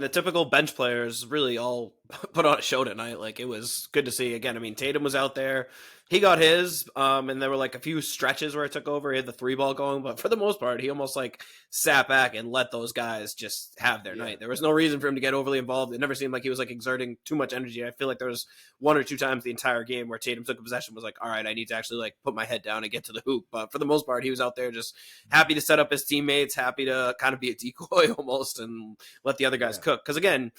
The typical bench players really all put on a show tonight. Like, it was good to see. Again, I mean, Tatum was out there. He got his, and there were like a few stretches where it took over. He had the 3-ball going, but for the most part, he almost like sat back and let those guys just have their night. There was no reason for him to get overly involved. It never seemed like he was like exerting too much energy. I feel like there was 1 or 2 times the entire game where Tatum took a possession, was like, all right, I need to actually like put my head down and get to the hoop. But for the most part, he was out there just happy to set up his teammates, happy to kind of be a decoy almost and let the other guys cook. Because again,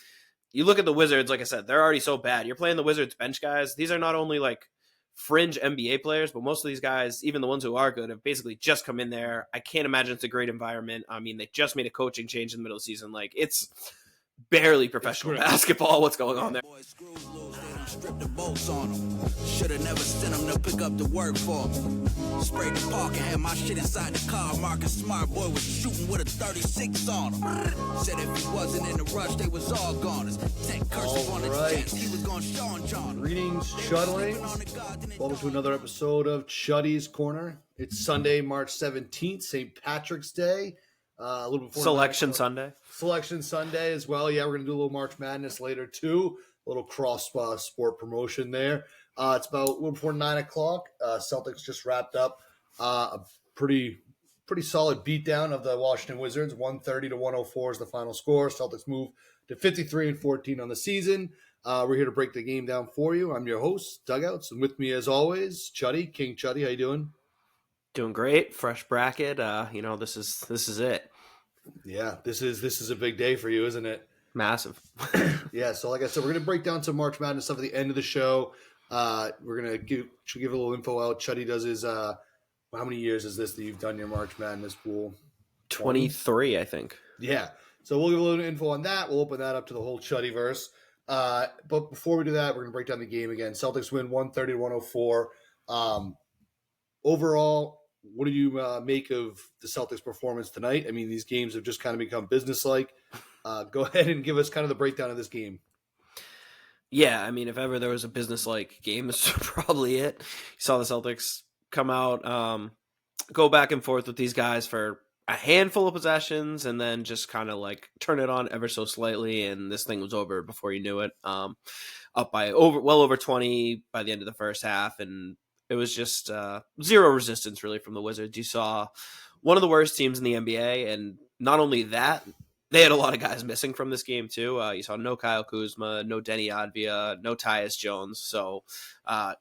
you look at the Wizards, like I said, they're already so bad. You're playing the Wizards bench guys. These are not only like fringe NBA players, but most of these guys, even the ones who are good, have basically just come in there. I can't imagine it's a great environment. I mean, they just made a coaching change in the middle of the season. Like, it's barely professional basketball. What's going on there? Strip the bolts on them. Should've never sent them to pick up the work for me. Sprayed the park and had my shit inside the car. Marcus Smart boy was shooting with a 36 on him. Said if he wasn't in the rush, they was all goners. Tech curses on the chance, he was gonna Sean John. Greetings, Chudlings. Welcome to another episode of Chuddy's Corner. It's Sunday, March 17th, St. Patrick's Day. A little before Selection Sunday. Selection Sunday as well. Yeah, we're going to do a little March Madness later too. A little cross sport promotion there. It's about a little before 9 o'clock. Celtics just wrapped up a pretty solid beatdown of the Washington Wizards. 130-104 is the final score. Celtics move to 53-14 on the season. We're here to break the game down for you. I'm your host, Dugouts, and with me as always, Chuddy, King Chuddy. How you doing? Doing great. Fresh bracket. This is it. Yeah, this is a big day for you, isn't it? Massive. Yeah, so like I said, we're going to break down some March Madness stuff at the end of the show. We're going to give a little info out. Chuddy does his, how many years is this that you've done your March Madness pool? 23, I think. Yeah, so we'll give a little info on that. We'll open that up to the whole Chuddyverse. But before we do that, we're going to break down the game again. Celtics win 130-104. Overall, what do you make of the Celtics' performance tonight? I mean, these games have just kind of become business-like. Go ahead and give us kind of the breakdown of this game. Yeah, I mean, if ever there was a business-like game, this is probably it. You saw the Celtics come out, go back and forth with these guys for a handful of possessions, and then just kind of like turn it on ever so slightly, and this thing was over before you knew it. Up by well over 20 by the end of the first half, and it was just zero resistance, really, from the Wizards. You saw one of the worst teams in the NBA, and not only that, they had a lot of guys missing from this game, too. You saw no Kyle Kuzma, no Denny Advia, no Tyus Jones. So,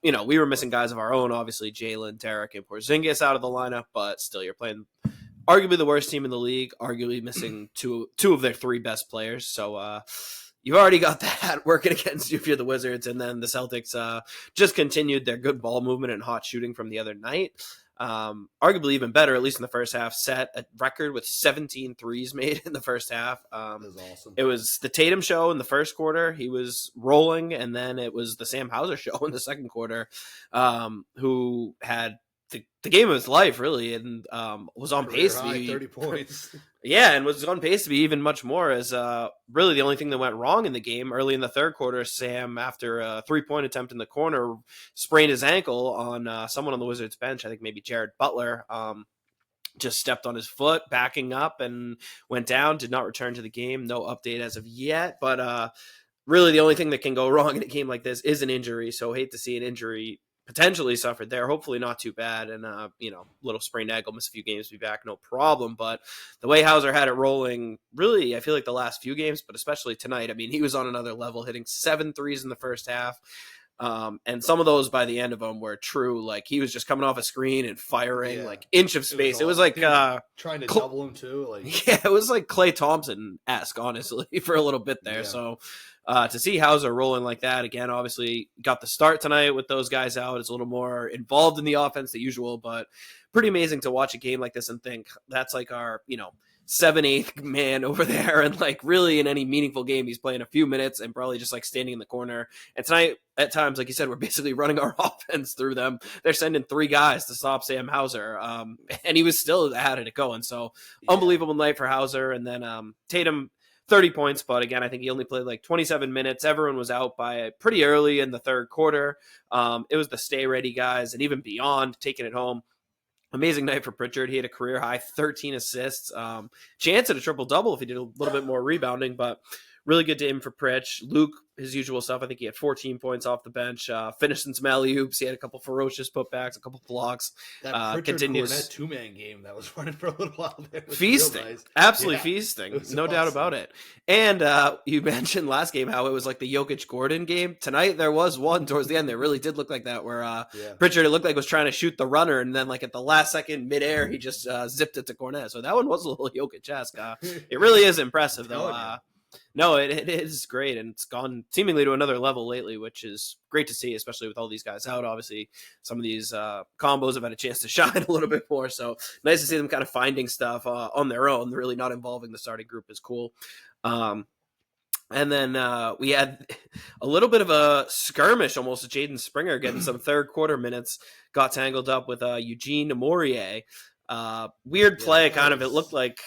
we were missing guys of our own, obviously, Jalen, Derek, and Porzingis out of the lineup, but still, you're playing arguably the worst team in the league, arguably missing two of their 3 best players. So, you've already got that working against you if you're the Wizards, and then the Celtics just continued their good ball movement and hot shooting from the other night. Arguably even better, at least in the first half, set a record with 17 threes made in the first half. That was awesome. It was the Tatum show in the first quarter. He was rolling, and then it was the Sam Hauser show in the second quarter, who had the game of his life, really, and was on pace to be 30 points. Yeah, and was on pace to be even much more, as really the only thing that went wrong in the game early in the third quarter, Sam, after a 3-point attempt in the corner, sprained his ankle on someone on the Wizards bench. I think maybe Jared Butler just stepped on his foot, backing up, and went down, did not return to the game. No update as of yet, but really the only thing that can go wrong in a game like this is an injury, so hate to see an injury potentially suffered there. Hopefully not too bad. And, little sprained ankle, miss a few games, be back, no problem. But the way Hauser had it rolling, really, I feel like the last few games, but especially tonight, I mean, he was on another level, hitting 7 threes in the first half. And some of those by the end of them were true. Like, he was just coming off a screen and firing like inch of space. It was like trying to double him too. Like, yeah, it was like Klay Thompson-esque, honestly, for a little bit there. Yeah. So to see Hauser rolling like that again, obviously got the start tonight with those guys out. It's a little more involved in the offense than usual, but pretty amazing to watch a game like this and think that's like our 7/8 man over there, and like really in any meaningful game he's playing a few minutes and probably just like standing in the corner. And tonight at times, like you said, we're basically running our offense through them. They're sending 3 guys to stop Sam Hauser, and he was still had it going. So unbelievable night for Hauser. And then Tatum, 30 points, but again, I think he only played like 27 minutes. Everyone was out by pretty early in the third quarter. It was the stay ready guys and even beyond taking it home. Amazing night for Pritchard. He had a career high 13 assists. Chance at a triple-double if he did a little bit more rebounding, but really good game for Pritch. Luke, his usual stuff. I think he had 14 points off the bench. Finished in some alley-oops. He had a couple ferocious putbacks, a couple blocks. That Pritchard Continues Kornet two-man game that was running for a little while there was feasting, real nice. absolutely feasting, no awesome. doubt about it. And you mentioned last game how it was like the Jokic-Gordon game. Tonight there was one towards the end that really did look like that, where Pritchard, it looked like was trying to shoot the runner, and then like at the last second midair he just zipped it to Kornet. So that one was a little Jokic-esque. It really is impressive though. No, it is great, and it's gone seemingly to another level lately, which is great to see, especially with all these guys out. Obviously, some of these combos have had a chance to shine a little bit more, so nice to see them kind of finding stuff on their own. Really not involving the starting group is cool. And then we had a little bit of a skirmish almost with Jaden Springer getting some third quarter minutes, got tangled up with Eugene Amourier. Weird play, kind of. It looked like...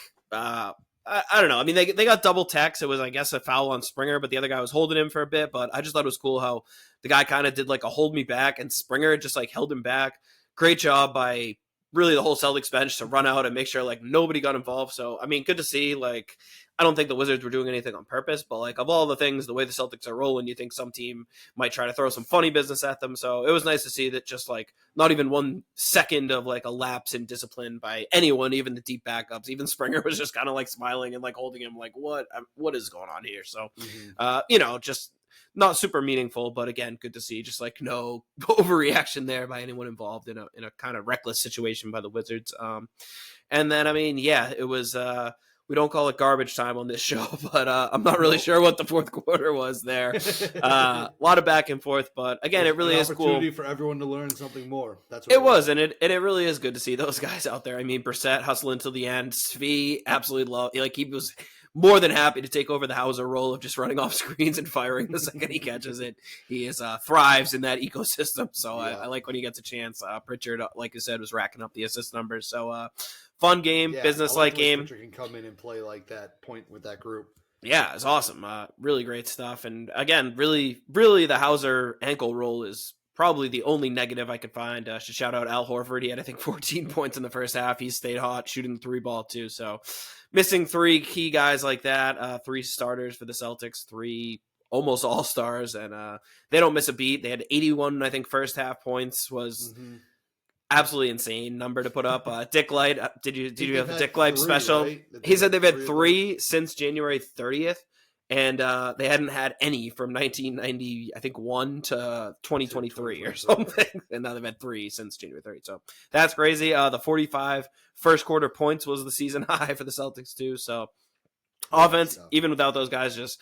I don't know. I mean, they got double techs. It was, I guess, a foul on Springer, but the other guy was holding him for a bit. But I just thought it was cool how the guy kind of did like a hold me back, and Springer just like held him back. Great job by really the whole Celtics bench to run out and make sure like nobody got involved. So, I mean, good to see. Like, I don't think the Wizards were doing anything on purpose, but like of all the things, the way the Celtics are rolling, you think some team might try to throw some funny business at them. So it was nice to see that just like not even 1 second of like a lapse in discipline by anyone, even the deep backups. Even Springer was just kind of like smiling and like holding him like, what is going on here? So, just not super meaningful, but again, good to see. Just like no overreaction there by anyone involved in a kind of reckless situation by the Wizards. And then, I mean, it was, we don't call it garbage time on this show, but I'm not really sure what the fourth quarter was there. A lot of back and forth, but again, it really is cool. Opportunity for everyone to learn something more. That's what it was, and it really is good to see those guys out there. I mean, Brissett hustling till the end. Svi absolutely he was more than happy to take over the Hauser role of just running off screens and firing the second he catches it. He thrives in that ecosystem, so I like when he gets a chance. Pritchard, like you said, was racking up the assist numbers, so fun game, business-like game. Pritchard can come in and play like that point with that group. Yeah, it's awesome. Really great stuff, and again, really, really the Hauser ankle roll is probably the only negative I could find. Should shout out Al Horford. He had, I think, 14 points in the first half. He stayed hot, shooting the 3-ball too. So missing 3 key guys like that, 3 starters for the Celtics, 3 almost all-stars, and they don't miss a beat. They had 81, I think, first half points was absolutely insane number to put up. Dick Light, did you have the Dick Light special? Right? He said they've had 3 since January 30th. And they hadn't had any from 1990, I think, 1 to 2023 or something. And now they've had 3 since January 30th. So that's crazy. The 45 first quarter points was the season high for the Celtics, too. So offense, even without those guys, just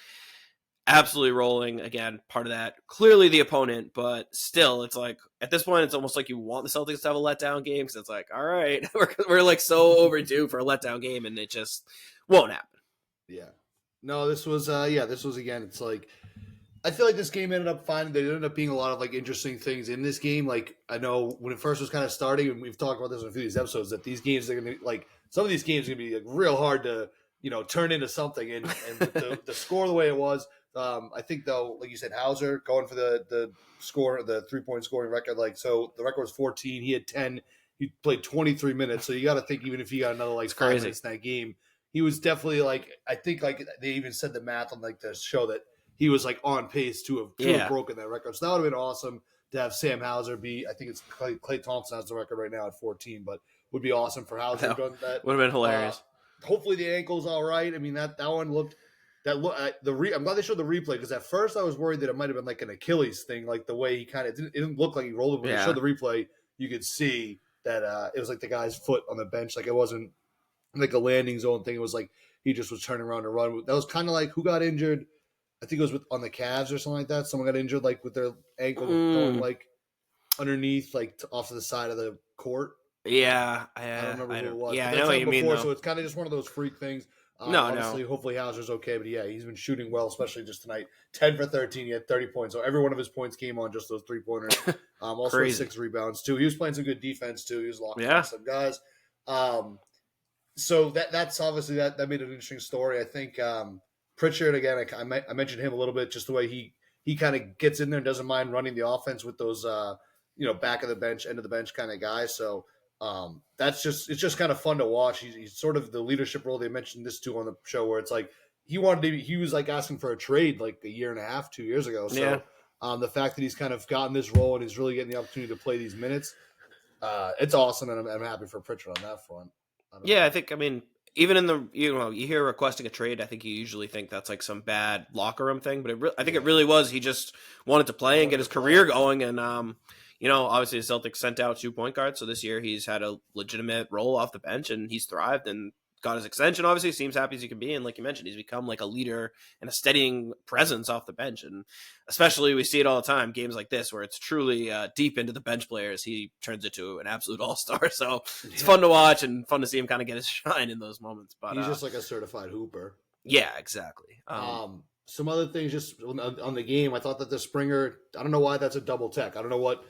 absolutely rolling. Again, part of that, clearly the opponent, but still, it's like, at this point, it's almost like you want the Celtics to have a letdown game because it's like, all right, we're like so overdue for a letdown game, and it just won't happen. Yeah. No, this was again, it's like, I feel like this game ended up fine. There ended up being a lot of like interesting things in this game. Like, I know when it first was kind of starting, and we've talked about this in a few of these episodes, that these games are going to like, some of these games are going to be like real hard to, turn into something. And the score the way it was, I think though, like you said, Hauser going for the score, the 3-point scoring record. Like, so the record was 14. He had 10. He played 23 minutes. So you got to think, even if he got another like 5 minutes in that game, he was definitely like, I think like they even said the math on like the show that he was like on pace to have broken that record. So that would have been awesome to have Sam Hauser be, I think it's Clay Thompson has the record right now at 14, but would be awesome for Hauser to done that. Would have been hilarious. Hopefully the ankle's all right. I mean, that one looked, I'm glad they showed the replay, because at first I was worried that it might have been like an Achilles thing, like the way he kind of, it didn't look like he rolled it. When they showed the replay, you could see that it was like the guy's foot on the bench. Like it wasn't like a landing zone thing. It was like he just was turning around to run. That was kind of like who got injured. I think it was on the Cavs or something like that. Someone got injured like with their ankle going like underneath, like off to the side of the court. Yeah, I don't remember who it was. Yeah, I know what you mean. So it's kind of just one of those freak things. Honestly, hopefully Hauser's okay, but yeah, he's been shooting well, especially just tonight. 10 for 13, he had 30 points. So every one of his points came on just those 3-pointers. Also 6 rebounds too. He was playing some good defense too. He was locking up some guys. So that's obviously that made an interesting story. I think Pritchard, again, I mentioned him a little bit, just the way he kind of gets in there and doesn't mind running the offense with those back of the bench, end of the bench kind of guys. So it's just kind of fun to watch. He's sort of the leadership role. They mentioned this too on the show, where it's like he was like asking for a trade like a year and a half, 2 years ago. So the fact that he's kind of gotten this role and he's really getting the opportunity to play these minutes, it's awesome, and I'm happy for Pritchard on that front. I think, I mean, even in the, you hear requesting a trade, I think you usually think that's like some bad locker room thing, but I think it really was. He just wanted to play and get his career going. And, obviously the Celtics sent out 2 point guards. So this year he's had a legitimate role off the bench and he's thrived and got his extension. Obviously seems happy as he can be. And like you mentioned, he's become like a leader and a steadying presence off the bench. And especially we see it all the time, games like this, where it's truly deep into the bench players. He turns into an absolute all-star. So it's fun to watch and fun to see him kind of get his shine in those moments. But he's just like a certified hooper. Yeah, exactly. Some other things just on the game. I thought that the Springer, I don't know why that's a double tech. I don't know what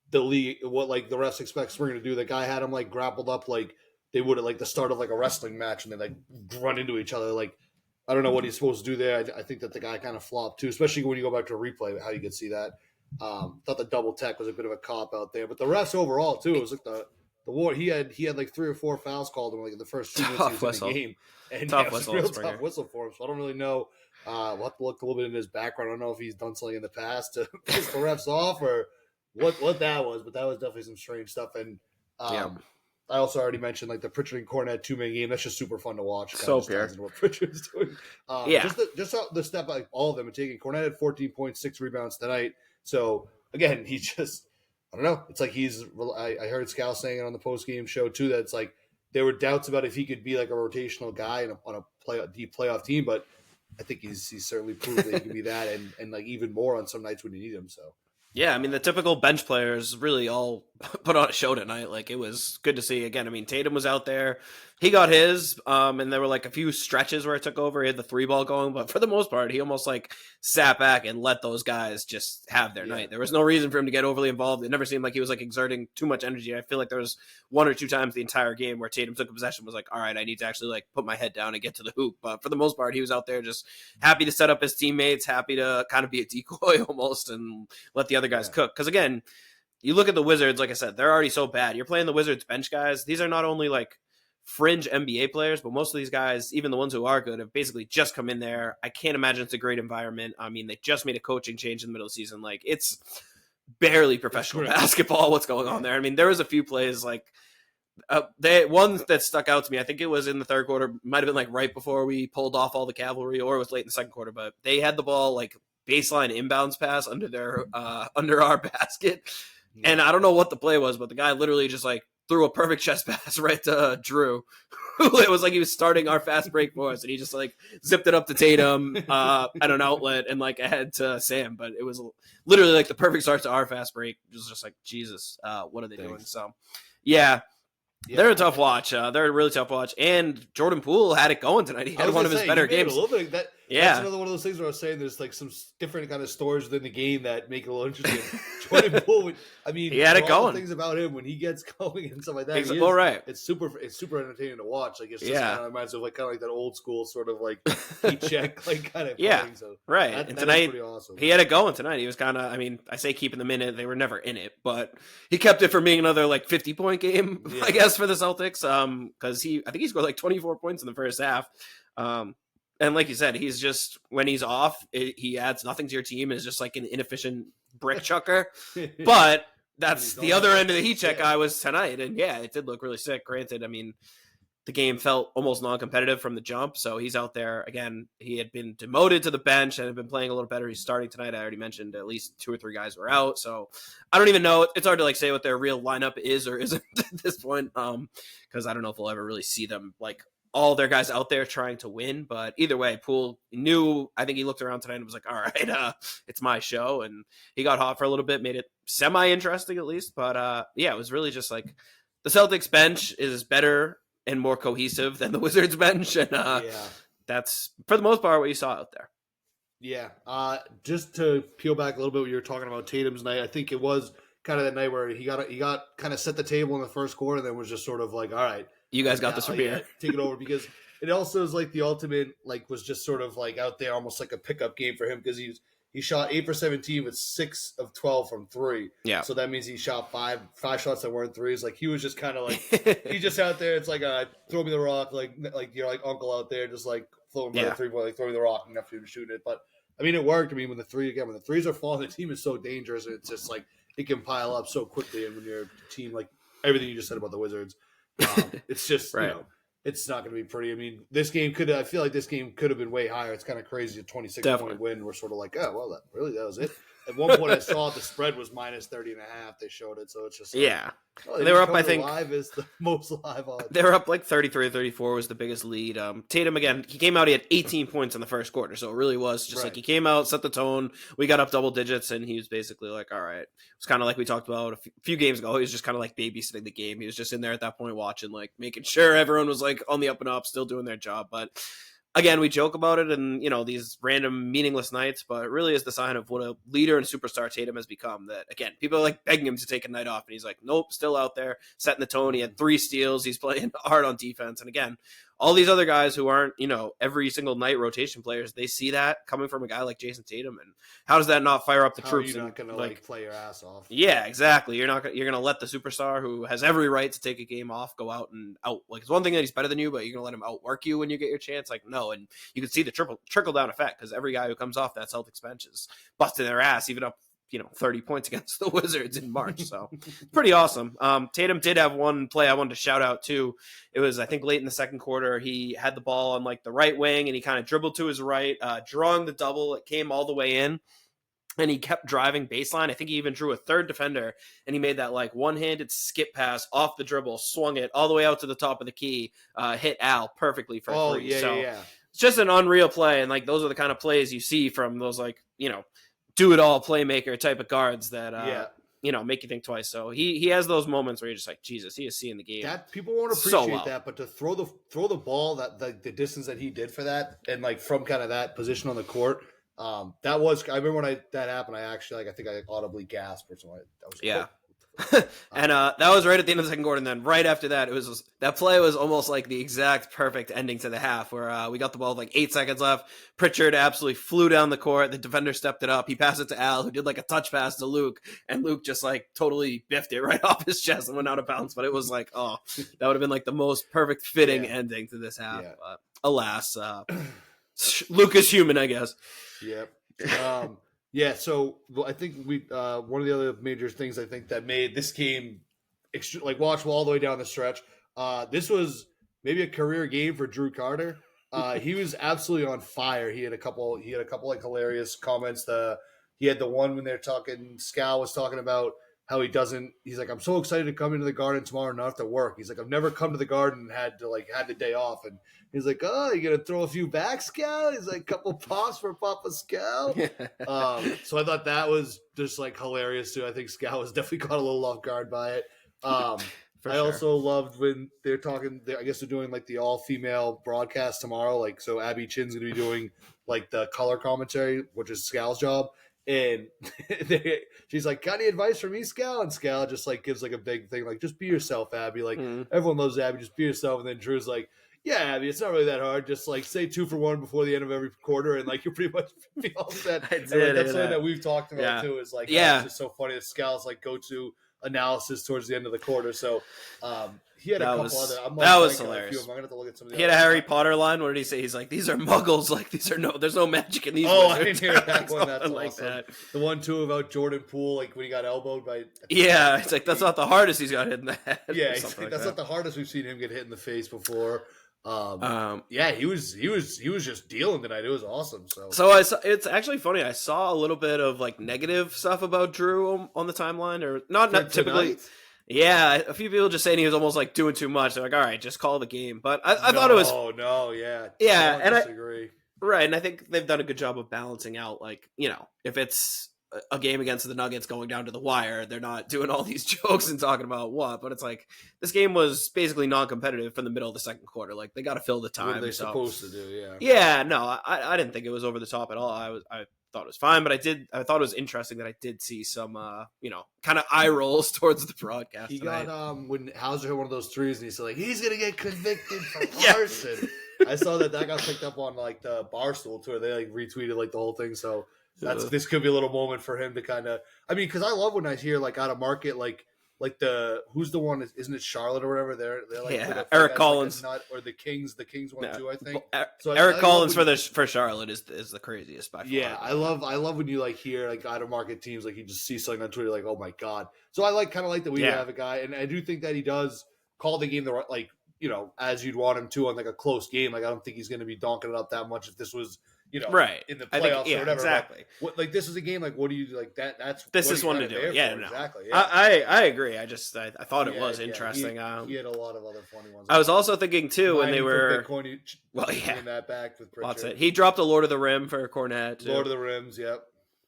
the refs expect Springer to do. The guy had him like grappled up like they would at like the start of like a wrestling match, and they like run into each other. Like, I don't know what he's supposed to do there. I think that the guy kind of flopped too, especially when you go back to a replay, how you could see that. Thought the double tech was a bit of a cop out there, but the refs overall too, it was like the war. He had like 3 or 4 fouls called him like in the first 2 minutes of the game, and it was a real tough whistle for him. So I don't really know. We'll have to look a little bit into his background. I don't know if he's done something in the past to piss the refs off or what that was, but that was definitely some strange stuff. And I also already mentioned like the Pritchard and Kornet 2-man game. That's just super fun to watch. So pure. What Pritchard's doing. Just the step like all of them are taking. Kornet had 14 points, 6 rebounds tonight. So again, he just, I don't know. It's like I heard Scal saying it on the post game show too, that it's like there were doubts about if he could be like a rotational guy on a deep playoff team, but I think he's certainly proved that he can be that and like even more on some nights when you need him. So. Yeah, I mean, the typical bench players really all put on a show tonight. Like, it was good to see. Again, I mean, Tatum was out there. He got his, and there were like a few stretches where it took over. He had the 3-ball going, but for the most part, he almost like sat back and let those guys just have their night. There was no reason for him to get overly involved. It never seemed like he was like exerting too much energy. I feel like there was 1 or 2 times the entire game where Tatum took a possession, was like, all right, I need to actually like put my head down and get to the hoop. But for the most part, he was out there just happy to set up his teammates, happy to kind of be a decoy almost and let the other guys cook. Because again, you look at the Wizards, like I said, they're already so bad. You're playing the Wizards bench guys. These are not only like fringe NBA players, but most of these guys, even the ones who are good, have basically just come in there. I can't imagine it's a great environment. I mean, they just made a coaching change in the middle of the season. Like, it's barely professional basketball what's going on there. I mean, there was a few plays like one that stuck out to me. I think it was in the third quarter, might have been like right before we pulled off all the cavalry, or it was late in the second quarter, but they had the ball like baseline inbounds pass under our basket. And I don't know what the play was, but the guy literally just like threw a perfect chest pass right to Drew. It was like he was starting our fast break for us, and he just like zipped it up to Tatum at an outlet and like ahead to Sam. But it was literally like the perfect start to our fast break. It was just like, Jesus, what are they doing? So, yeah. They're a tough watch. They're a really tough watch. And Jordan Poole had it going tonight. He had one of his better games. A little bit. That's another one of those things where I was saying there's like some different kind of stories within the game that make it a little interesting. Jordan Poole, I mean, he had it going. Things about him when he gets going and stuff like that. It's super entertaining to watch. Like, it's just kind of reminds me of like kind of like that old school sort of like heat check like kind of thing. So and tonight awesome. He had it going tonight. He was kind of, I mean, I say keeping them in it. They were never in it, but he kept it from being another like 50-point game, I guess, for the Celtics. Because I think he scored like 24 points in the first half. And like you said, he's just, when he's off, he adds nothing to your team. Is just like an inefficient brick chucker. But that's the other end of the heat check guy was tonight. And yeah, it did look really sick. Granted, I mean, the game felt almost non-competitive from the jump. So he's out there. Again, he had been demoted to the bench and had been playing a little better. He's starting tonight. I already mentioned at least 2 or 3 guys were out. So I don't even know. It's hard to like say what their real lineup is or isn't at this point. Because I don't know if we'll ever really see them like all their guys out there trying to win. But either way, Poole knew, I think he looked around tonight and was like, all right, it's my show. And he got hot for a little bit, made it semi-interesting at least. But yeah, it was really just like the Celtics bench is better and more cohesive than the Wizards bench. And that's, for the most part, what you saw out there. Yeah. Just to peel back a little bit, what you were talking about Tatum's night, I think it was kind of that night where he got kind of set the table in the first quarter and then was just sort of like, all right, you guys got this from here. Take it over, because it also is like the ultimate, like, was just sort of like out there, almost like a pickup game for him, because he shot 8 for 17 with 6 of 12 from 3. Yeah. So that means he shot five shots that weren't threes. Like, he was just kind of like, he's just out there. It's like, throw me the rock. Like you're like uncle out there, just like throwing by the 3-point, like throwing the rock and after shooting it. But I mean, it worked. I mean, when the threes are falling, the team is so dangerous. It's just like it can pile up so quickly. And when you're a team like everything you just said about the Wizards, it's just right. you know, it's not going to be pretty. I mean, I feel like this game could have been way higher. It's kind of crazy. A 26-point win. We're sort of like, oh well, that was it. At one point, I saw the spread was minus 30.5. They showed it, so it's just like, they were up. I think live is the most live odds. They were up like 33-34 was the biggest lead. Tatum again, he came out. He had 18 points in the first quarter, so it really was just like he came out, set the tone. We got up double digits, and he was basically like, "All right." It's kind of like we talked about a few games ago. He was just kind of like babysitting the game. He was just in there at that point, watching, like making sure everyone was like on the up and up, still doing their job, but. Again, we joke about it and, these random meaningless nights, but it really is the sign of what a leader and superstar Tatum has become. That, again, people are like begging him to take a night off, and he's like, nope, still out there, setting the tone. He had 3 steals. He's playing hard on defense. And again, all these other guys who aren't, every single night rotation players, they see that coming from a guy like Jayson Tatum. And how does that not fire up the troops? You're not going to like play your ass off. Yeah, exactly. You're going to let the superstar who has every right to take a game off go out and out. Like, it's one thing that he's better than you, but you're going to let him outwork you when you get your chance. Like, no. And you can see the trickle down effect because every guy who comes off that Celtics bench is busting their ass, even up 30 points against the Wizards in March. So pretty awesome. Tatum did have one play I wanted to shout out too. It was, I think, late in the second quarter. He had the ball on like the right wing and he kind of dribbled to his right, drawing the double. It came all the way in and he kept driving baseline. I think he even drew a third defender and he made that like one-handed skip pass off the dribble, swung it all the way out to the top of the key, hit Al perfectly for a 3. Yeah. It's just an unreal play. And like, those are the kind of plays you see from those like, do-it-all playmaker type of guards that make you think twice. So he has those moments where you're just like, Jesus, he is seeing the game. That people won't appreciate that, but to throw the ball that the distance that he did for that, and like from kind of that position on the court, that was. I remember when that happened. I actually I think I audibly gasped or something. That was and that was right at the end of the second quarter. And then right after that, that play was almost like the exact perfect ending to the half where we got the ball with like 8 seconds left. Pritchard absolutely flew down the court. The defender stepped it up. He passed it to Al, who did like a touch pass to Luke, and Luke just like totally biffed it right off his chest and went out of bounds. But it was like, that would have been like the most perfect fitting ending to this half. Yeah. But alas, Luke is human, I guess. Yep. Yeah, so I think one of the other major things I think that made this game watchable all the way down the stretch. This was maybe a career game for Drew Carter. He was absolutely on fire. He had a couple like hilarious comments. He had the one when they're talking. Scal was talking about how he's like, I'm so excited to come into the Garden tomorrow and not have to work. He's like, I've never come to the Garden and had the day off. And he's like, oh, you gonna throw a few back, Scal? He's like, couple pops for Papa Scal. So I thought that was just like hilarious too. I think Scal was definitely caught a little off guard by it. Also loved when they're talking. I guess they're doing like the all-female broadcast tomorrow. Like, so Abby Chin's gonna be doing like the color commentary, which is Scal's job. And she's like, got any advice for me, Scal? And Scal just like gives like a big thing, like, just be yourself, Abby. Like, everyone loves Abby, just be yourself. And then Drew's like, yeah, Abby, it's not really that hard. Just like say 2 for 1 before the end of every quarter, and like you're pretty much be all set. That's something that we've talked about too. Is like, it's just so funny that Scal's like go-to analysis towards the end of the quarter. So he had a couple other. That was hilarious. I'm gonna have to look at some of the. He had a Harry Potter line. What did he say? He's like, "These are Muggles. Like there's no magic in these." Oh, wizards. I didn't hear that one. That's like awesome. that. The one too about Jordan Poole, like when he got elbowed by. Yeah, it's like that's not the hardest he's got hit in the head. Yeah, that's not the hardest we've seen him get hit in the face before. Yeah, he was just dealing tonight. It was awesome. So it's actually funny. I saw a little bit of like negative stuff about Drew on the timeline, or not typically. Yeah, a few people just saying he was almost like doing too much. They're like, all right, just call the game. But I thought it was. Yeah, and I disagree. Right, and I think they've done a good job of balancing out, like, if it's a game against the Nuggets going down to the wire, they're not doing all these jokes and talking about what. But it's like this game was basically non-competitive from the middle of the second quarter. Like they got to fill the time. What are they supposed to do? Yeah. Yeah, no, I didn't think it was over the top at all. I thought it was fine, but I thought it was interesting that I did see some, kind of eye rolls towards the broadcast. He got when Hauser hit one of those threes, and he said like he's gonna get convicted for arson. I saw that got picked up on like the Barstool tour. They like retweeted like the whole thing. So this could be a little moment for him to kind of. I mean, because I love when I hear like out of market like like who's the one? Isn't it Charlotte or whatever? They're like Yeah, Eric Collins, or the Kings. The Kings one too, I think. So Eric Collins for Charlotte is the craziest by far. Yeah, I love when you like hear like out of market teams, like you just see something on Twitter, like, oh my god. So I kind of like that we have a guy, and I do think that he does call the game the right, like, as you'd want him to on like a close game. Like I don't think he's going to be donking it up that much if this was right in the playoffs or whatever. Exactly. What, like this is a game. Like what do you like that? This is one to do. Yeah, no. Exactly. Yeah. I agree. I thought it was interesting. He had a lot of other funny ones. I was also thinking too when they were Bitcoin, that back with Pritchard. That's it. He dropped a Lord of the Rim for Kornet. Lord of the Rims. Yep.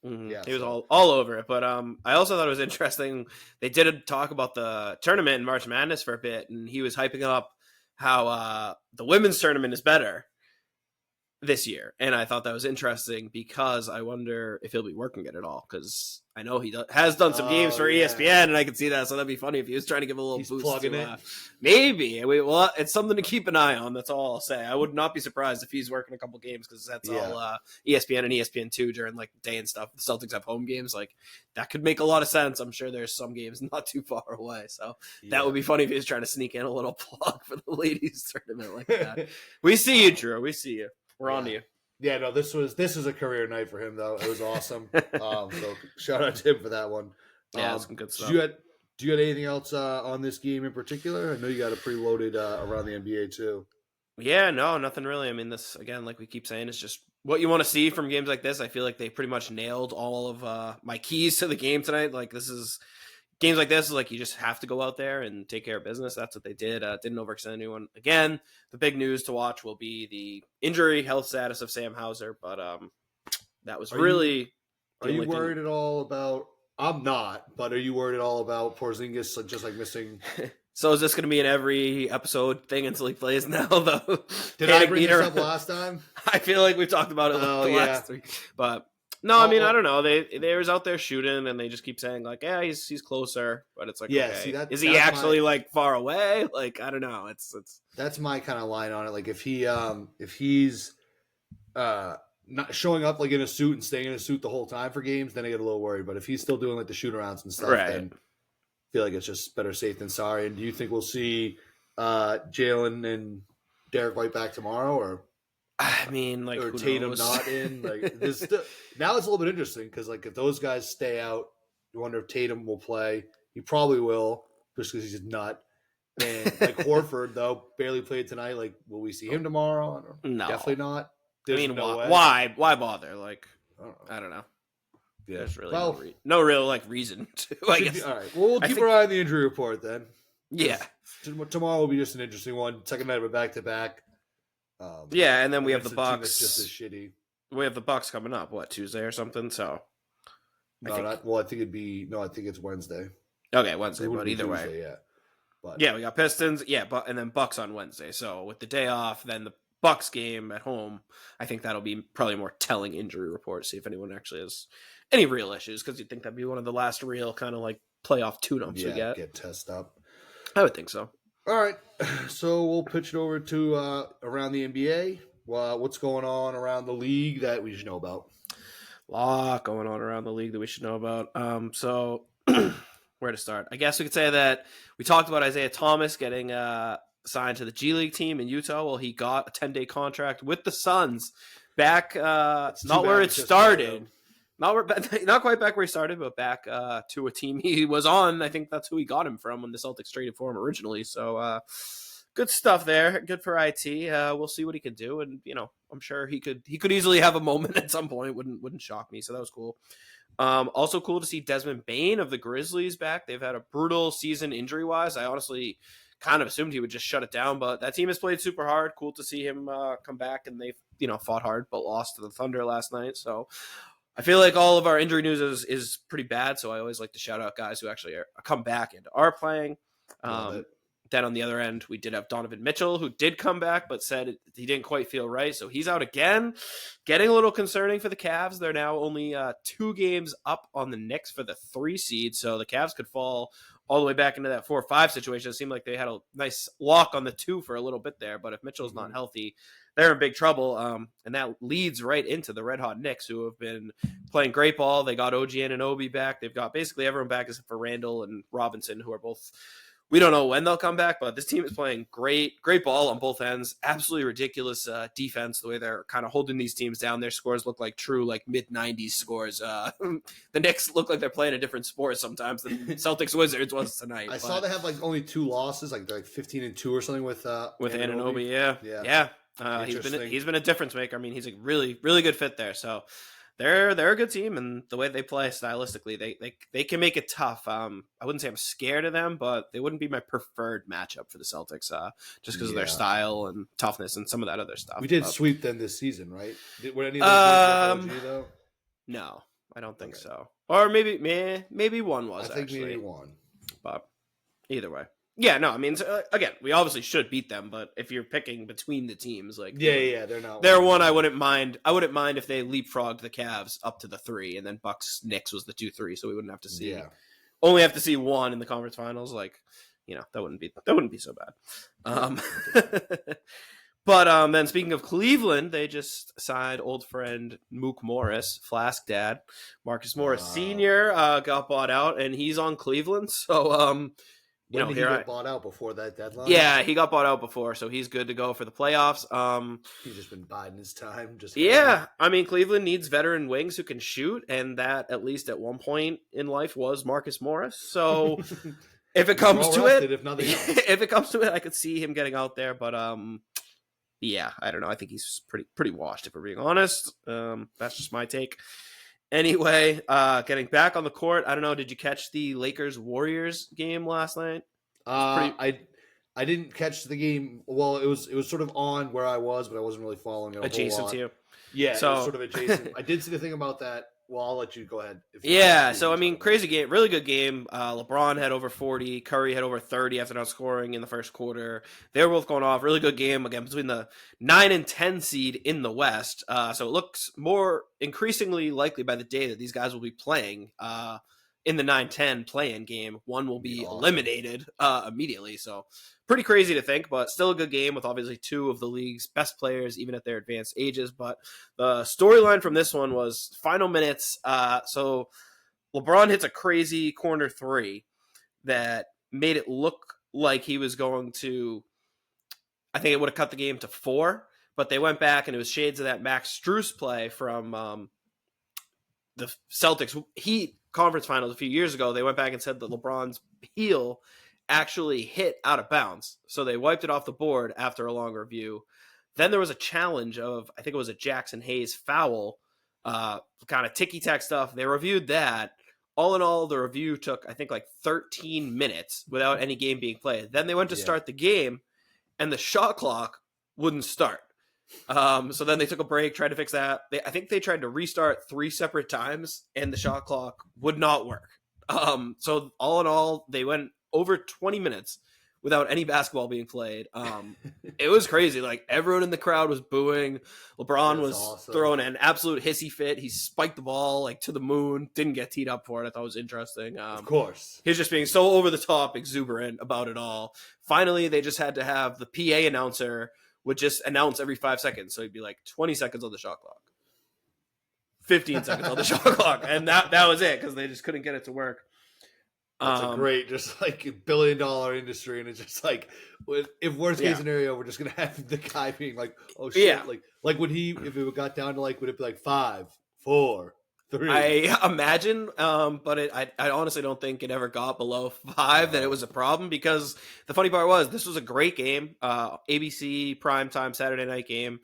Mm-hmm. Yeah, he was all over it. But I also thought it was interesting. They did talk about the tournament in March Madness for a bit, and he was hyping up how the women's tournament is better this year. And I thought that was interesting because I wonder if he'll be working it at all, because I know he has done some games for ESPN, and I can see that. So that'd be funny if he was trying to give a little boost. Plugging it. Maybe. Well, it's something to keep an eye on. That's all I'll say. I would not be surprised if he's working a couple games, because that's all ESPN and ESPN2 during like the day and stuff. The Celtics have home games. Like that could make a lot of sense. I'm sure there's some games not too far away. So that would be funny if he was trying to sneak in a little plug for the ladies tournament like that. We see you, Drew. We see you. We're on to you. Yeah, no, this is a career night for him though. It was awesome. So shout out to him for that one. Yeah, some good stuff. Do you have anything else on this game in particular? I know you got a preloaded around the NBA too. Yeah, no, nothing really. I mean, this again, like we keep saying, is just what you want to see from games like this. I feel like they pretty much nailed all of my keys to the game tonight. Like this is. Games like this is like you just have to go out there and take care of business. That's what they did. Didn't overextend anyone. Again, the big news to watch will be the injury health status of Sam Hauser. But that was really. Are you worried at all about? I'm not. But are you worried at all about Porzingis just like missing? So is this going to be an every episode thing until he plays now? Though did I bring this up last time? I feel like we've talked about it last week, but. No, I mean I don't know. They was out there shooting, and they just keep saying like, "Yeah, he's closer," but it's like, okay, see, is he actually like far away? Like I don't know. It's that's my kind of line on it. Like if he's not showing up like in a suit and staying in a suit the whole time for games, then I get a little worried. But if he's still doing like the shoot arounds and stuff, then I feel like it's just better safe than sorry. And do you think we'll see Jalen and Derek White back tomorrow, or? I mean, like, or who Tatum knows? not in. Like, now it's a litle bit interesting because, like, if those guys stay out, you wonder if Tatum will play. He probably will, just because he's a nut. And like Horford, though, barely played tonight. Like, will we see him tomorrow? No, definitely not. There's why bother? Like, I don't know. Yeah. There's really no real like reason to. I guess. All right. Well, we'll keep our eye on the injury report then. Yeah. Tomorrow will be just an interesting one. Second night of a back-to-back. Yeah, and then we have the Bucks. Just as shitty. We have the Bucks coming up. What, Tuesday or something? So, I think it's Wednesday. Okay, Wednesday. But either Tuesday, way, yeah. But yeah, we got Pistons. Yeah, and then Bucks on Wednesday. So with the day off, then the Bucks game at home. I think that'll be probably a more telling injury report. See if anyone actually has any real issues, because you'd think that'd be one of the last real kind of like playoff tune-ups we get tested up. I would think so. All right, so we'll pitch it over to around the NBA. What's going on around the league that we should know about? A lot going on around the league that we should know about. So where to start? I guess we could say that we talked about Isaiah Thomas getting signed to the G League team in Utah. Well, he got a 10-day contract with the Suns back, not where it started. Not quite back where he started, but back to a team he was on. I think that's who he got him from when the Celtics traded for him originally. So good stuff there. Good for IT. We'll see what he can do, and I'm sure he could easily have a moment at some point. Wouldn't shock me. So that was cool. Also cool to see Desmond Bane of the Grizzlies back. They've had a brutal season injury wise. I honestly kind of assumed he would just shut it down, but that team has played super hard. Cool to see him come back, and they've fought hard but lost to the Thunder last night. So I feel like all of our injury news is pretty bad, so I always like to shout out guys who actually come back and are playing. Then on the other end, we did have Donovan Mitchell, who did come back, but said he didn't quite feel right, so he's out again. Getting a little concerning for the Cavs. They're now only 2 games up on the Knicks for the 3 seed, so the Cavs could fall all the way back into that 4-5 situation. It seemed like they had a nice lock on the 2 for a little bit there, but if Mitchell's not healthy, they're in big trouble. And that leads right into the red hot Knicks, who have been playing great ball. They got OG Anunoby back. They've got basically everyone back except for Randall and Robinson, who are both. We don't know when they'll come back, but this team is playing great ball on both ends. Absolutely ridiculous defense, the way they're kind of holding these teams down. Their scores look like true, like mid-90s scores. The Knicks look like they're playing a different sport sometimes than Celtics Wizards was tonight. I saw they have like only 2 losses, like 15-2 or something with Anunoby. Yeah. He's been a difference maker. I mean, he's a really, really good fit there. So they're a good team, and the way they play stylistically, they can make it tough. I wouldn't say I'm scared of them, but they wouldn't be my preferred matchup for the Celtics, just because of their style and toughness and some of that other stuff. We did sweep them this season, right? Were any of those OG, though? No, I don't think so. Or maybe one was. I think actually. Maybe one, but either way. Yeah, no, I mean, again, we obviously should beat them, but if you're picking between the teams, like they're not. They're one I wouldn't mind. I wouldn't mind if they leapfrogged the Cavs up to the 3, and then Bucks Knicks was the 2-3, so we wouldn't have to see. Only have to see one in the conference finals. Like, that wouldn't be so bad. But then speaking of Cleveland, they just signed old friend Mook Morris, Flask Dad, Marcus Morris Sr. Got bought out, and he's on Cleveland. So When did he get bought out before that deadline? Yeah, he got bought out before, so he's good to go for the playoffs. He's just been biding his time. I mean, Cleveland needs veteran wings who can shoot, and that, at least at one point in life, was Marcus Morris. So if it comes to it, if it comes to it, I could see him getting out there. But yeah, I don't know. I think he's pretty washed, if we're being honest. That's just my take. Anyway, getting back on the court, I don't know. Did you catch the Lakers-Warriors game last night? I didn't catch the game. Well, it was sort of on where I was, but I wasn't really following it adjacent to you. Yeah, so, it was sort of adjacent. I did see the thing about that. Well, I'll let you go ahead. So I mean, crazy game, really good game. LeBron had over 40, Curry had over 30 after not scoring in the first quarter. They were both going off. Really good game again between the 9 and 10 seed in the West. So it looks more increasingly likely by the day that these guys will be playing in the 9-10 play-in game. One will be eliminated immediately. So pretty crazy to think, but still a good game with obviously 2 of the league's best players, even at their advanced ages. But the storyline from this one was final minutes. So LeBron hits a crazy corner 3 that made it look like he was going to, I think it would have cut the game to 4, but they went back and it was shades of that Max Strus play from the Celtics Heat conference finals a few years ago. They went back and said that LeBron's heel actually hit out of bounds. So they wiped it off the board after a long review. Then there was a challenge of, I think it was a Jackson Hayes foul, kind of ticky-tack stuff. They reviewed that. All in all, the review took, I think, like 13 minutes without any game being played. Then they went to start the game, and the shot clock wouldn't start. So then they took a break, tried to fix that. I think they tried to restart 3 separate times, and the shot clock would not work. So all in all, they went over 20 minutes without any basketball being played. It was crazy. Like, everyone in the crowd was booing. LeBron was throwing an absolute hissy fit. He spiked the ball like to the moon. Didn't get teed up for it. I thought it was interesting. Of course. He's just being so over the top, exuberant about it all. Finally, they just had to have the PA announcer would just announce every 5 seconds. So he'd be like 20 seconds on the shot clock, 15 seconds on the shot clock. And that was it, because they just couldn't get it to work. That's a great, just like $1 billion industry, and it's just like, if worst case scenario, we're just gonna have the guy being like, "Oh shit!" Like when if it got down to like, would it be like 5, 4, 3? I imagine, but I honestly don't think it ever got below 5 that it was a problem, because the funny part was this was a great game, ABC primetime Saturday night game.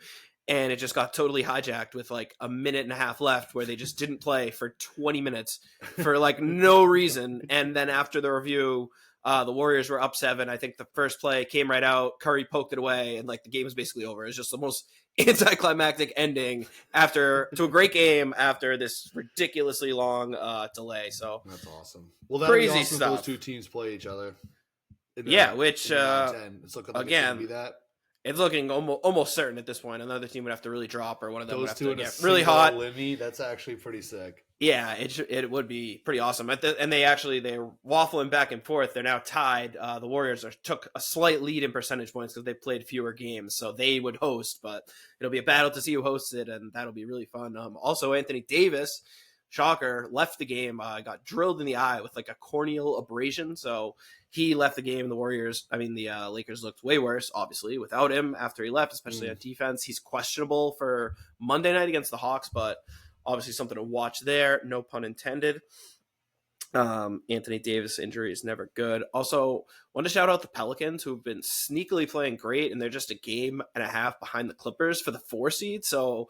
And it just got totally hijacked with like a minute and a half left, where they just didn't play for 20 minutes for like no reason. And then after the review, the Warriors were up 7. I think the first play came right out. Curry poked it away, and like the game was basically over. It's just the most anticlimactic ending to a great game after this ridiculously long delay. So that's awesome. Well, that'd crazy be awesome stuff. Those 2 teams play each other. Which it's looking like again, it's gonna be that. it's looking almost certain at this point. Another team would have to really drop, or one of them would Those have two to in a get really hot. Limmy, that's actually pretty sick. Yeah, it would be pretty awesome. And they're waffling back and forth. They're now tied. The Warriors took a slight lead in percentage points because they played fewer games, so they would host. But it'll be a battle to see who hosts it, and that'll be really fun. Also, Anthony Davis, shocker, left the game. Got drilled in the eye with like a corneal abrasion, so he left the game. The Lakers looked way worse, obviously, without him after he left, especially on defense. He's questionable for Monday night against the Hawks, but obviously something to watch there, no pun intended. Anthony Davis injury is never good. Also, want to shout out the Pelicans, who've been sneakily playing great, and they're just a game and a half behind the Clippers for the 4 seed. So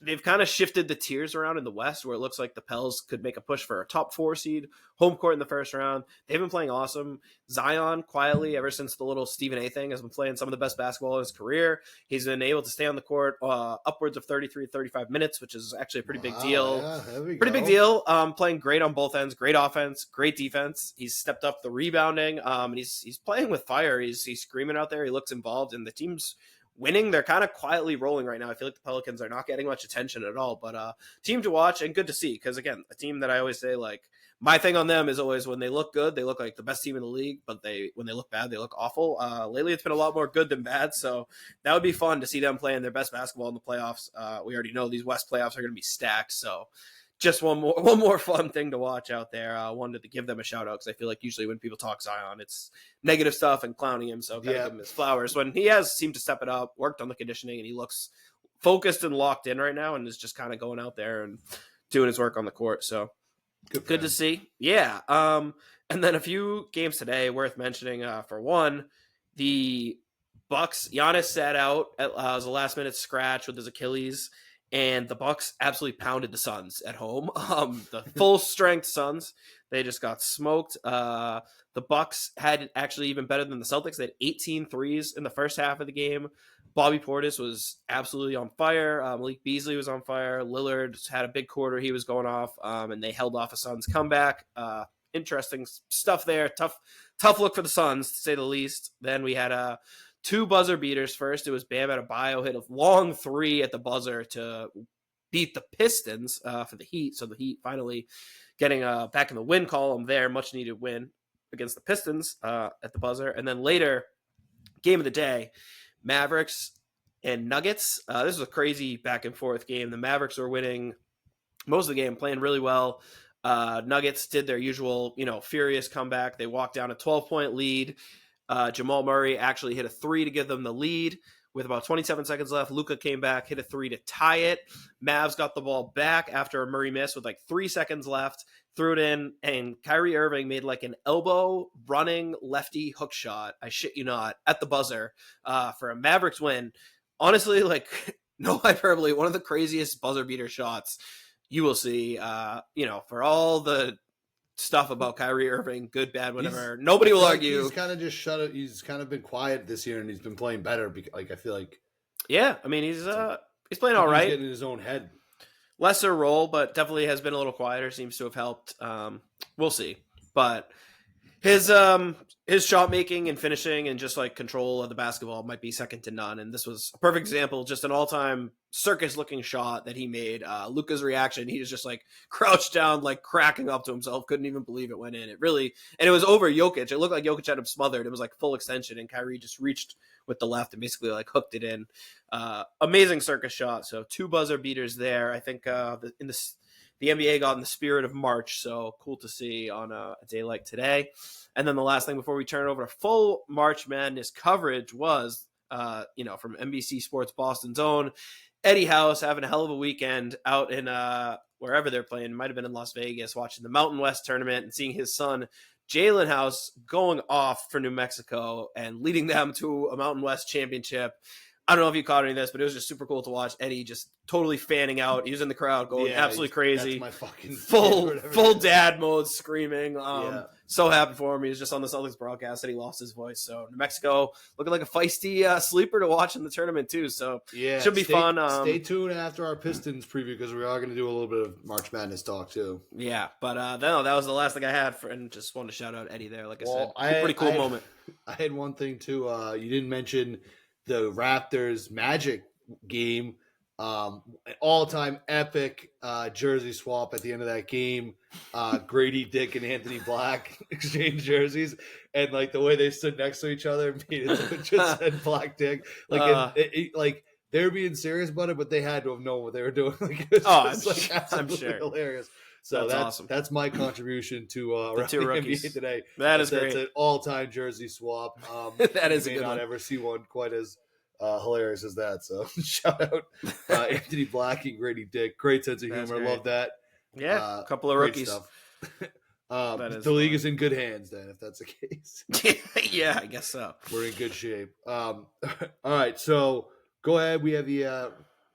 they've kind of shifted the tiers around in the West, where it looks like the Pels could make a push for a top 4 seed, home court in the first round. They've been playing awesome. Zion, quietly, ever since the little Stephen A thing, has been playing some of the best basketball in his career. He's been able to stay on the court upwards of 33, 35 minutes, which is actually a pretty big deal. Yeah, pretty big deal. Playing great on both ends, great offense, great defense. He's stepped up the rebounding, and he's playing with fire. He's screaming out there. He looks involved, and the team's winning. They're kind of quietly rolling right now. I feel like the Pelicans are not getting much attention at all, but team to watch and good to see, because again, a team that I always say, like, my thing on them is always when they look good, they look like the best team in the league, but when they look bad, they look awful. Lately, it's been a lot more good than bad, so that would be fun to see them playing their best basketball in the playoffs. We already know these West playoffs are going to be stacked, so just one more fun thing to watch out there. I wanted to give them a shout out because I feel like usually when people talk Zion, it's negative stuff and clowning him. So gotta give him his flowers. When he has seemed to step it up, worked on the conditioning, and he looks focused and locked in right now, and is just kind of going out there and doing his work on the court. So good to see. Yeah. And then a few games today worth mentioning. For one, the Bucks. Giannis sat out as a last minute scratch with his Achilles. And the Bucks absolutely pounded the Suns at home. The full strength Suns, they just got smoked. The Bucks had actually even better than the Celtics. They had 18 threes in the first half of the game. Bobby Portis was absolutely on fire. Malik Beasley was on fire. Lillard had a big quarter. He was going off, and they held off a Suns comeback. Interesting stuff there. Tough look for the Suns, to say the least. Then we had 2 buzzer beaters. First, it was Bam Adebayo hit a long 3 at the buzzer to beat the Pistons for the Heat. So the Heat finally getting back in the win column there. Much needed win against the Pistons at the buzzer. And then later, game of the day, Mavericks and Nuggets. This was a crazy back and forth game. The Mavericks were winning most of the game, playing really well. Nuggets did their usual, furious comeback. They walked down a 12-point lead. Jamal Murray actually hit a 3 to give them the lead with about 27 seconds left. Luka came back, hit a 3 to tie it. Mavs got the ball back after a Murray miss with like 3 seconds left, threw it in, and Kyrie Irving made like an elbow running lefty hook shot, I shit you not, at the buzzer for a Mavericks win. Honestly, like, no hyperbole, one of the craziest buzzer beater shots you will see, for all the stuff about Kyrie Irving, good, bad, whatever. Nobody will argue. He's kind of just shut it. He's kind of been quiet this year, and he's been playing better. Like, I feel like, yeah, I mean, he's playing all right. He's getting in his own head. Lesser role, but definitely has been a little quieter. Seems to have helped. We'll see, but his shot making and finishing and just like control of the basketball might be second to none. And this was a perfect example, just an all-time circus looking shot that he made. Luka's reaction, he was just like crouched down, like cracking up to himself, couldn't even believe it went in. It was over Jokic. It looked like Jokic had him smothered. It was like full extension, and Kyrie just reached with the left and basically like hooked it in. Amazing circus shot. So 2 buzzer beaters there. I think the NBA got in the spirit of March, so cool to see on a day like today. And then the last thing before we turn it over to full March Madness coverage was, from NBC Sports Boston's own Eddie House having a hell of a weekend out in wherever they're playing. Might have been in Las Vegas, watching the Mountain West tournament and seeing his son Jalen House going off for New Mexico and leading them to a Mountain West championship. I don't know if you caught any of this, but it was just super cool to watch Eddie just totally fanning out. He was in the crowd going absolutely crazy. That's my fucking full dad mode, screaming. So happy for him. He was just on the Celtics broadcast and he lost his voice. So New Mexico looking like a feisty sleeper to watch in the tournament too. So should be fun. Stay tuned after our Pistons preview because we are going to do a little bit of March Madness talk too. Yeah, but no, that was the last thing I had and just wanted to shout out Eddie there. Like I said, pretty cool moment. I had one thing too. You didn't mention the Raptors Magic game. An all-time epic jersey swap at the end of that game. Grady Dick and Anthony Black exchanged jerseys, and like the way they stood next to each other made it just said Black Dick. Like like they were being serious about it, but they had to have known what they were doing. Like, I'm sure. Hilarious. So that's awesome. That's my contribution to the two rookies NBA today. That's great. That's an all-time jersey swap. That is you a may good not one. ever see one quite as hilarious as that. So shout out Anthony Black and Grady Dick. Great sense of humor. Great. Love that. Yeah, a couple of rookies. The league is in good hands then, if that's the case. Yeah, I guess so. We're in good shape. All right, so go ahead. We have the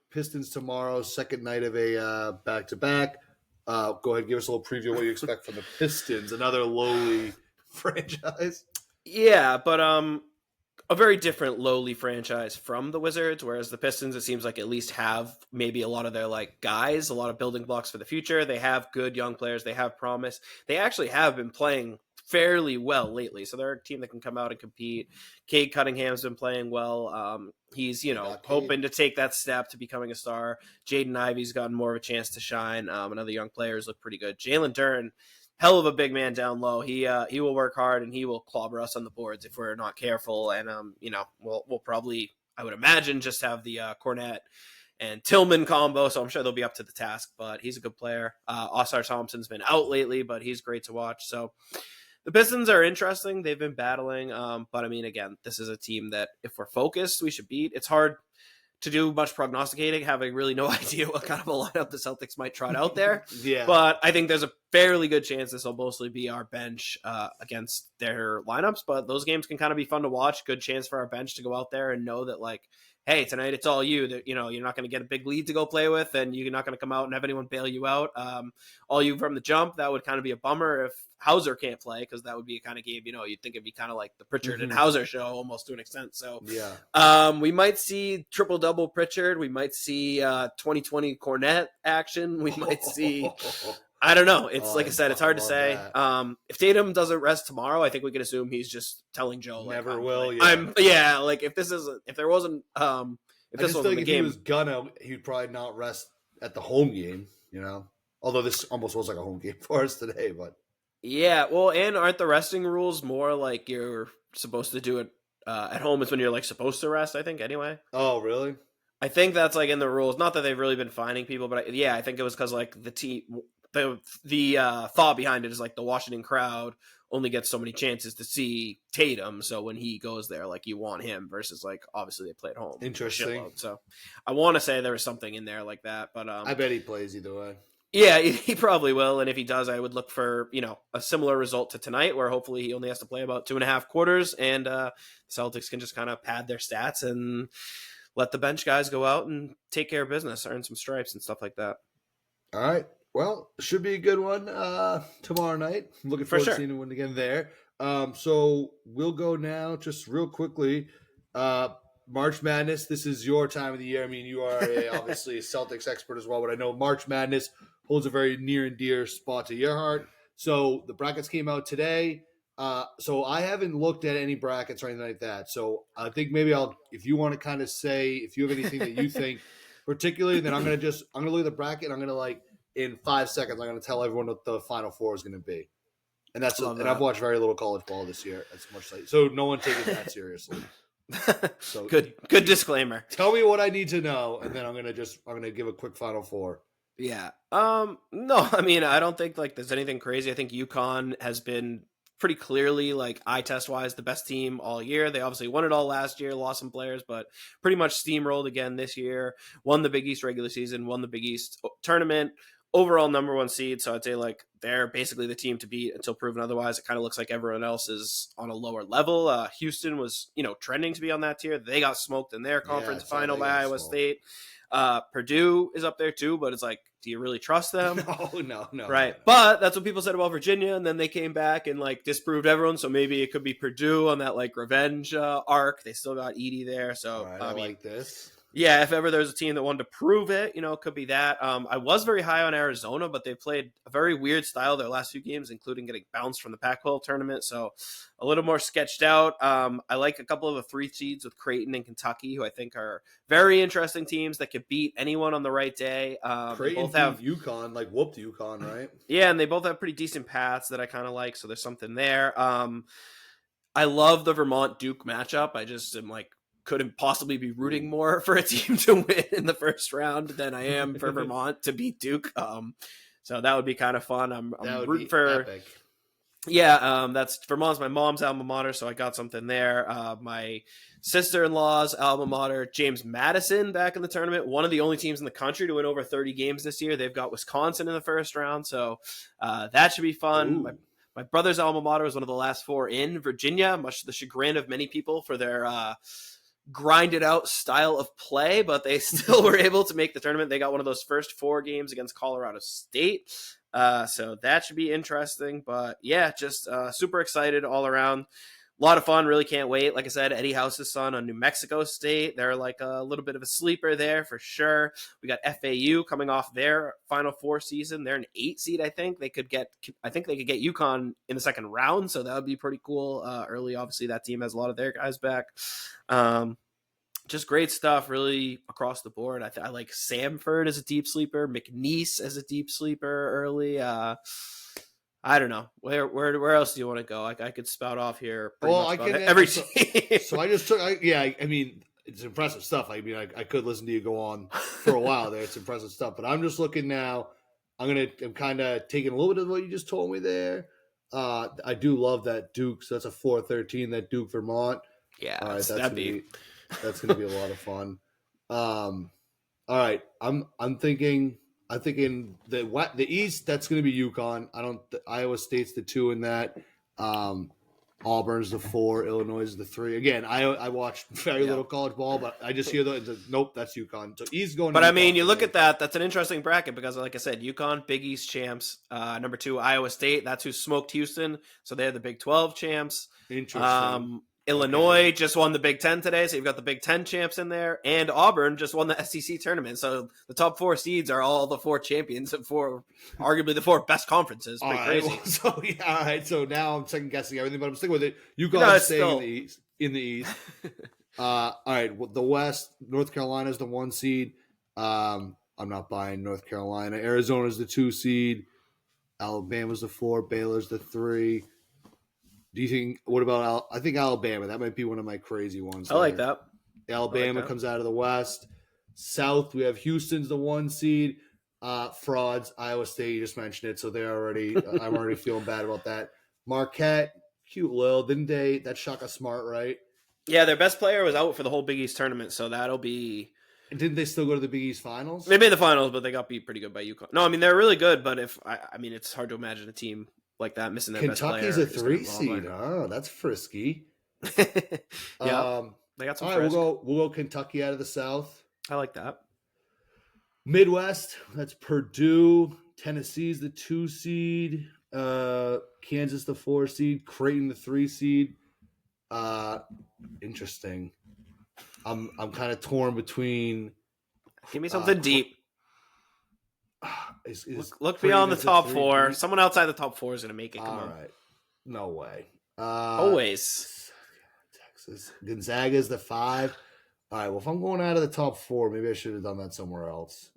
Pistons tomorrow, second night of a back-to-back. Go ahead, give us a little preview of what you expect from the Pistons, another lowly franchise. Yeah, but a very different lowly franchise from the Wizards, whereas the Pistons, it seems like at least have maybe a lot of their like guys, a lot of building blocks for the future. They have good young players. They have promise. They actually have been playing fairly well lately. So they're a team that can come out and compete. Cade Cunningham's been playing well. He's, hoping to take that step to becoming a star. Jaden Ivey's gotten more of a chance to shine. And other young players look pretty good. Jalen Duren, hell of a big man down low. He will work hard and he will clobber us on the boards if we're not careful. And we'll probably, I would imagine, just have the Kornet and Tillman combo. So I'm sure they'll be up to the task. But he's a good player. Oscar Thompson's been out lately, but he's great to watch. So the Pistons are interesting. They've been battling. But I mean, again, this is a team that if we're focused, we should beat. It's hard to do much prognosticating, having really no idea what kind of a lineup the Celtics might trot out there. Yeah. But I think there's a fairly good chance this will mostly be our bench against their lineups. But those games can kind of be fun to watch. Good chance for our bench to go out there and know that, like, hey, tonight it's all you. That you're not going to get a big lead to go play with, and you're not going to come out and have anyone bail you out. All you from the jump. That would kind of be a bummer if Hauser can't play, because that would be a kind of game, you'd think it'd be kind of like the Pritchard and Hauser show almost to an extent. So yeah, we might see triple-double Pritchard. We might see 2020 Kornet action. We might see, I don't know. It's like I said, it's hard to say. If Tatum doesn't rest tomorrow, I think we can assume he's just telling Joe, like, never will. Like if this wasn't, if this wasn't the game, he was gonna, he'd probably not rest at the home game, although this almost was like a home game for us today, but. Yeah, well, and aren't the resting rules more like you're supposed to do it at home is when you're like supposed to rest, I think, anyway? Oh, really? I think that's like in the rules. Not that they've really been fining people, but I think it was because like the team, the thought behind it is like the Washington crowd only gets so many chances to see Tatum, so when he goes there, like you want him versus like obviously they play at home. Interesting. So I want to say there was something in there like that, but I bet he plays either way. Yeah, he probably will, and if he does, I would look for a similar result to tonight, where hopefully he only has to play about 2.5 quarters, and the Celtics can just kind of pad their stats and let the bench guys go out and take care of business, earn some stripes and stuff like that. All right, well, should be a good one tomorrow night. I'm looking forward to seeing one again there. So we'll go now, just real quickly. March Madness. This is your time of the year. I mean, you are obviously a Celtics expert as well, but I know March Madness holds a very near and dear spot to your heart. So the brackets came out today. So I haven't looked at any brackets or anything like that. So I think maybe if you want to kind of say, if you have anything that you think particularly, then I'm going to look at the bracket. I'm going to in 5 seconds, I'm going to tell everyone what the Final Four is going to be. And I've watched very little college ball this year. That's much like, so no one take it that seriously. So good disclaimer. Tell me what I need to know, and then I'm gonna give a quick Final Four. Yeah. No, I mean, I don't think there's anything crazy. I think UConn has been pretty clearly eye test wise the best team all year. They obviously won it all last year, lost some players, but pretty much steamrolled again this year. Won the Big East regular season, won the Big East tournament. Overall number 1 seed, so I'd say they're basically the team to beat until proven otherwise. It kind of looks like everyone else is on a lower level. Houston was, trending to be on that tier. They got smoked in their conference final by Iowa State. Purdue is up there too, but it's do you really trust them? No. Right. But that's what people said about Virginia, and then they came back and disproved everyone. So maybe it could be Purdue on that revenge arc. They still got Edie there. So right, I like this. Yeah, if ever there's a team that wanted to prove it, it could be that. I was very high on Arizona, but they played a very weird style their last few games, including getting bounced from the Pac-12 tournament. So a little more sketched out. I like a couple of the 3 seeds with Creighton and Kentucky, who I think are very interesting teams that could beat anyone on the right day. Creighton both have UConn, like whooped UConn, right? Yeah, and they both have pretty decent paths that I kind of like. So there's something there. I love the Vermont Duke matchup. I just am like, couldn't possibly be rooting more for a team to win in the first round than I am for Vermont to beat Duke. So that would be kind of fun. I'm rooting for epic. Yeah, that's Vermont's my mom's alma mater, so I got something there. My sister-in-law's alma mater, James Madison, back in the tournament. One of the only teams in the country to win over 30 games this year. They've got Wisconsin in the first round, so that should be fun. My brother's alma mater was one of the last 4 in Virginia, much to the chagrin of many people for their grinded out style of play, but they still were able to make the tournament. They got one of those first 4 games against Colorado State. So that should be interesting, but yeah, just super excited all around. A lot of fun. Really can't wait. Like I said, Eddie House's son on New Mexico State. They're like a little bit of a sleeper there for sure. We got FAU coming off their Final Four season. They're an 8 seed. I think they could get UConn in the second round. So that would be pretty cool. Early, obviously that team has a lot of their guys back. Just great stuff, really across the board. I like Samford as a deep sleeper, McNeese as a deep sleeper early. I don't know where else do you want to go? I could spout off here. Every team. So I just took. I mean, it's impressive stuff. I mean, I could listen to you go on for a while there. It's impressive stuff, but I'm just looking now. I'm kind of taking a little bit of what you just told me there. I do love that Duke. So that's a 4-13. That Duke Vermont. Yeah, all right, that's gonna be a lot of fun. All right, I'm thinking the East. That's gonna be UConn. Iowa State's the 2 in that. Auburn's the 4. Illinois is the 3. Again, I watched very little college ball, but I just hear nope, that's UConn. So East going. But I mean, you look at that. That's an interesting bracket because, like I said, UConn, Big East champs. Number 2, Iowa State. That's who smoked Houston, so they're the Big 12 champs. Interesting. Illinois just won the Big Ten today, so you've got the Big Ten champs in there, and Auburn just won the SEC tournament. So the top 4 seeds are all the 4 champions of arguably the 4 best conferences. Pretty crazy. Well, all right. So now I'm second guessing everything, but I'm sticking with it. UConn staying in the East. All right. Well, the West, North Carolina is the 1 seed. I'm not buying North Carolina. Arizona is the 2 seed. Alabama's the 4. Baylor's the 3. Do you think? What about? I think Alabama. That might be one of my crazy ones. I like that. Alabama comes out of the West. South, we have Houston's the 1 seed. Frauds. Iowa State. You just mentioned it, so they're already. I'm already feeling bad about that. Marquette, cute Lil. Didn't they? That's Shaka Smart, right? Yeah, their best player was out for the whole Big East tournament, so that'll be. Didn't they still go to the Big East finals? They made the finals, but they got beat pretty good by UConn. No, I mean they're really good, but I mean it's hard to imagine a team like that missing their best player. Kentucky's a 3 seed. Oh, that's frisky. Yeah, they got some. All right, we'll go Kentucky out of the South. I like that. Midwest, that's Purdue. Tennessee's the 2 seed. Kansas the 4 seed. Creighton the 3 seed. Interesting. I'm kind of torn between. Give me something deep. Look Creighton beyond the top 4. 3? Someone outside the top 4 is going to make it. Come on. Right. No way. Always. Texas. Gonzaga's the 5. All right. Well, if I'm going out of the top 4, maybe I should have done that somewhere else.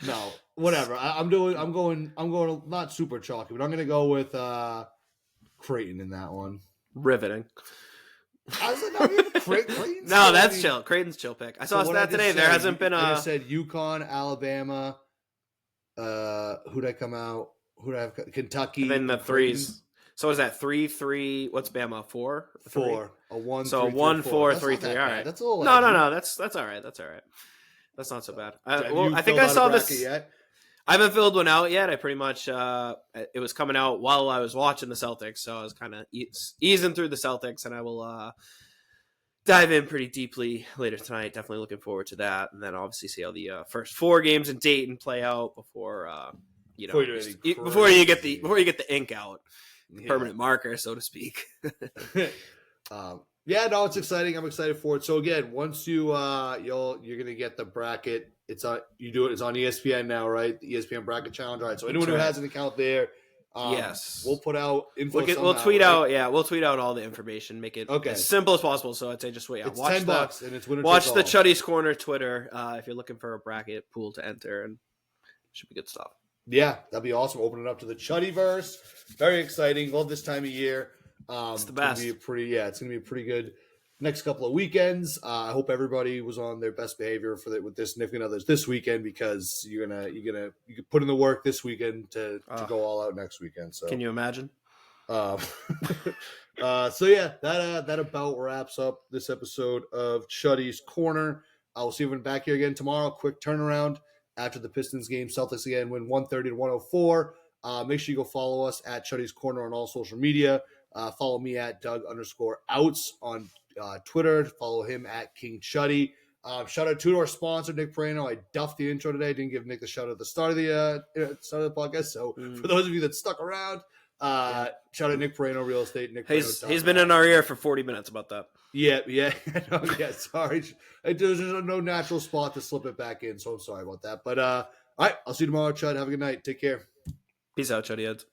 No, whatever. I'm going not super chalky, but I'm going to go with Creighton in that one. Riveting. I was like, Creighton's no, that's chill. Creighton's chill pick. I saw a stat today. There hasn't been a. I just said UConn, Alabama. Who'd I come out? Who'd I have? Kentucky. And then the 3s. So is that 3-3? What's Bama? 4? 4. A 1. So 1, 4, 3, 3. All right. That's all. No. That's all right. That's all right. That's not so bad. I think I saw this. Yet? I haven't filled one out yet. I pretty much it was coming out while I was watching the Celtics, so I was kind of easing through the Celtics, and I will dive in pretty deeply later tonight. Definitely looking forward to that, and then obviously see how the first 4 games in Dayton play out before before you get the ink out, permanent marker, so to speak. Yeah, no, it's exciting. I'm excited for it. So again, once you're gonna get the bracket. It's on It's on ESPN now, right? The ESPN bracket challenge. All right. So anyone who has an account there, yes, we'll put out info. We'll tweet out. Yeah, we'll tweet out all the information. Make it as simple as possible. So I'd say just wait. It's $10 and it's winner. Watch the Chuddy's Corner Twitter if you're looking for a bracket pool to enter, and should be good stuff. Yeah, that'd be awesome. Open it up to the Chuddyverse. Very exciting. Love this time of year. It's the best. It's gonna be a pretty good next couple of weekends. I hope everybody was on their best behavior with their significant others this weekend, because you can put in the work this weekend to go all out next weekend. So can you imagine? So yeah, that about wraps up this episode of Chuddy's Corner. I will see everyone back here again tomorrow. Quick turnaround after the Pistons game. Celtics again win 130-104. Make sure you go follow us at Chuddy's Corner on all social media. Follow me at Doug_outs on Twitter. Follow him at King Chuddy. Shout out to our sponsor, Nick Perino. I duffed the intro today. Didn't give Nick the shout out at the start of the podcast. So for those of you that stuck around, shout out Nick Perino Real Estate. He's been in our ear for 40 minutes about that. Yeah. Sorry, there's no natural spot to slip it back in, so I'm sorry about that. But all right, I'll see you tomorrow, Chud. Have a good night. Take care. Peace out, Chuddy heads.